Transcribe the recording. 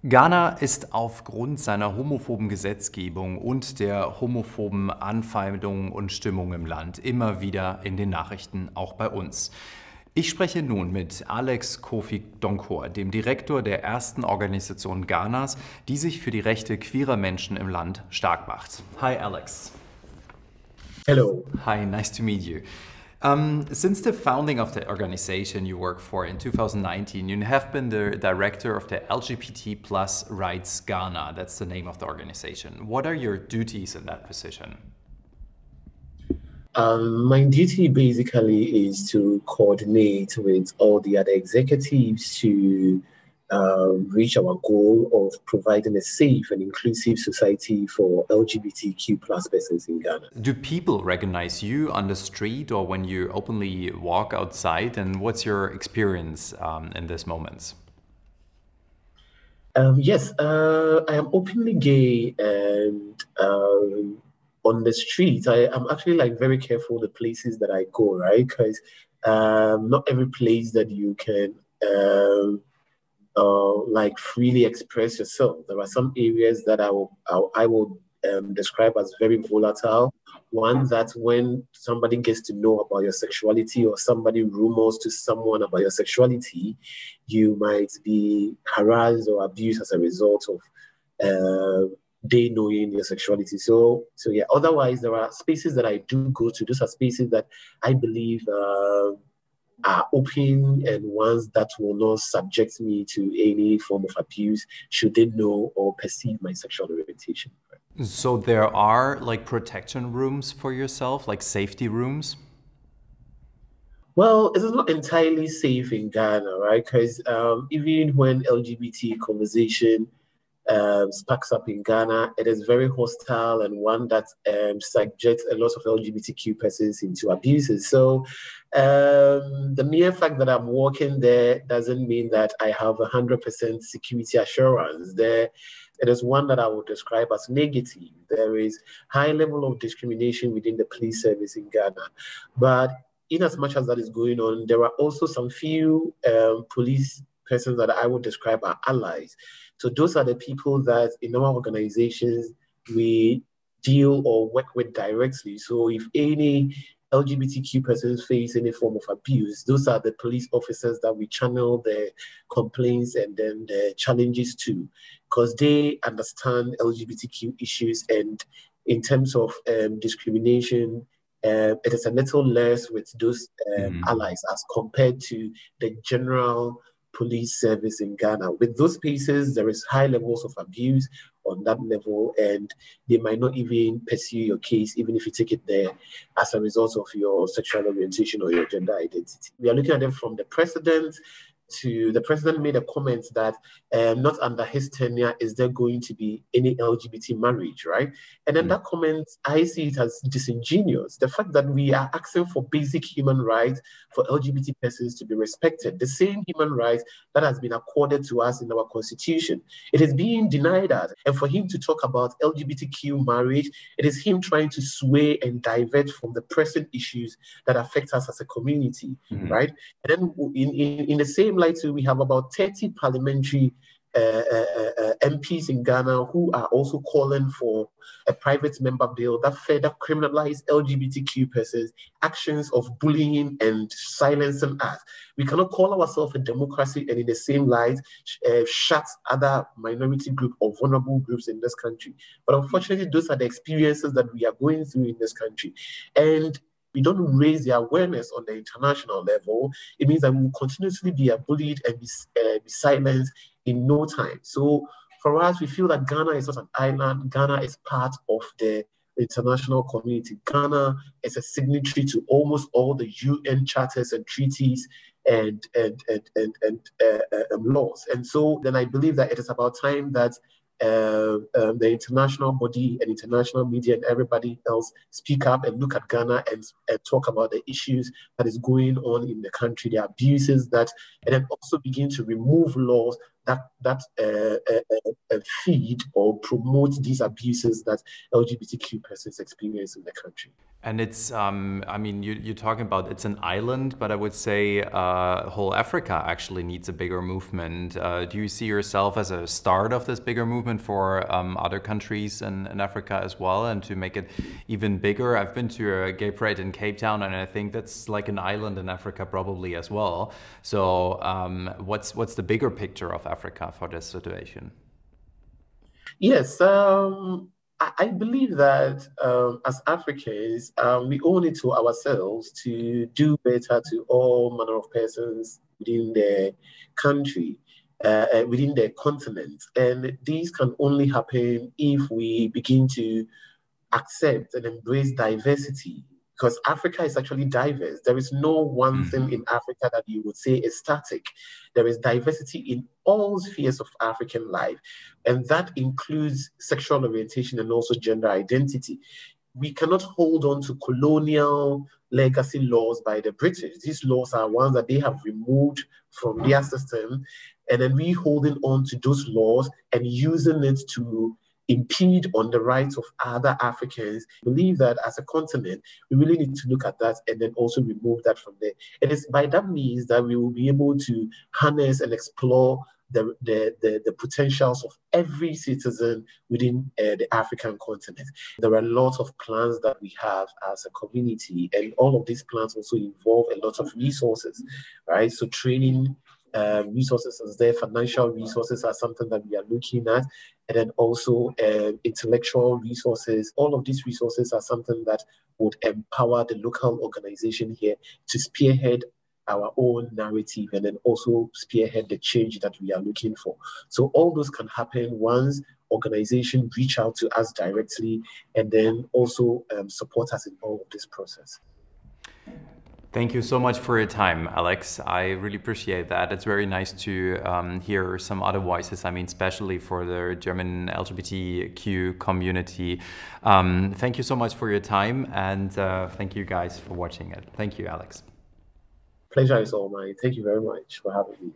Ghana ist aufgrund seiner homophoben Gesetzgebung und der homophoben Anfeindungen und Stimmung im Land immer wieder in den Nachrichten, auch bei uns. Ich spreche nun mit Alex Kofi Donkor, dem Direktor der ersten Organisation Ghanas, die sich für die Rechte queerer Menschen im Land stark macht. Hi Alex. Hello. Hi, nice to meet you. Since the founding of the organization you work for in 2019, you have been the director of the LGBT plus Rights Ghana. That's the name of the organization. What are your duties in that position? My duty basically is to coordinate with all the other executives to reach our goal of providing a safe and inclusive society for LGBTQ plus persons in Ghana. Do people recognize you on the street or when you openly walk outside? And what's your experience in these moments? Yes, I am openly gay, and on the street, I'm actually like very careful the places that I go, right? Because not every place that you can like freely express yourself. There are some areas that I will describe as very volatile. One that when somebody gets to know about your sexuality or somebody rumors to someone about your sexuality, you might be harassed or abused as a result of they knowing your sexuality. So yeah. Otherwise, there are spaces that I do go to. Those are spaces that I believe are open and ones that will not subject me to any form of abuse should they know or perceive my sexual orientation. So there are like protection rooms for yourself, like safety rooms? Well, it is not entirely safe in Ghana, right? Because even when LGBT conversation sparks up in Ghana, it is very hostile and one that subjects a lot of LGBTQ persons into abuses. So the mere fact that I'm working there doesn't mean that I have 100% security assurance. It is one that I would describe as negative. There is high level of discrimination within the police service in Ghana. But in as much as that is going on, there are also some few police persons that I would describe as allies. So those are the people that in our organizations we deal or work with directly. So if any LGBTQ persons face any form of abuse, those are the police officers that we channel the complaints and then the challenges to, because they understand LGBTQ issues. And in terms of discrimination, it is a little less with those allies as compared to the general police service in Ghana. With those spaces, there is high levels of abuse on that level, and they might not even pursue your case, even if you take it there as a result of your sexual orientation or your gender identity. We are looking at them from the president to the president made a comment that not under his tenure is there going to be any LGBT marriage, right? And then that comment, I see it as disingenuous. The fact that we are asking for basic human rights for LGBT persons to be respected, the same human rights that has been accorded to us in our constitution, it is being denied us. And for him to talk about LGBTQ marriage, it is him trying to sway and divert from the present issues that affect us as a community, right? And then in the same light, we have about 30 parliamentary MPs in Ghana who are also calling for a private member bill that further criminalize LGBTQ persons' actions of bullying and silencing us. We cannot call ourselves a democracy and in the same light shut other minority groups or vulnerable groups in this country. But unfortunately, those are the experiences that we are going through in this country. And we don't raise the awareness on the international level, it means that we will continuously be bullied and be silenced in no time. So for us, we feel that Ghana is not an island. Ghana is part of the international community. Ghana is a signatory to almost all the UN charters and treaties and laws. And so then I believe that it is about time that the international body and international media and everybody else speak up and look at Ghana and talk about the issues that is going on in the country, the abuses that, and then also begin to remove laws feed or promote these abuses that LGBTQ persons experience in the country. And it's, I mean, you're talking about it's an island, but I would say whole Africa actually needs a bigger movement. Do you see yourself as a start of this bigger movement for other countries in Africa as well, and to make it even bigger? I've been to a gay parade in Cape Town, and I think that's like an island in Africa probably as well. So what's the bigger picture of Africa for this situation? Yes, I believe that as Africans, we owe it to ourselves to do better to all manner of persons within the country, within the continent. And these can only happen if we begin to accept and embrace diversity, because Africa is actually diverse. There is no one thing in Africa that you would say is static. There is diversity in all spheres of African life, and that includes sexual orientation and also gender identity. We cannot hold on to colonial legacy laws by the British. These laws are ones that they have removed from their system, and then we holding on to those laws and using it to impede on the rights of other Africans. I believe that as a continent, we really need to look at that and then also remove that from there. It is by that means that we will be able to harness and explore the potentials of every citizen within the African continent. There are lots of plans that we have as a community, and all of these plans also involve a lot of resources, right? So training resources as there, financial resources are something that we are looking at, and then also intellectual resources. All of these resources are something that would empower the local organization here to spearhead our own narrative and then also spearhead the change that we are looking for. So all those can happen once organizations reach out to us directly and then also support us in all of this process. Thank you so much for your time, Alex. I really appreciate that. It's very nice to hear some other voices, I mean, especially for the German LGBTQ community. Thank you so much for your time, and thank you guys for watching it. Thank you, Alex. Pleasure is all mine. Thank you very much for having me.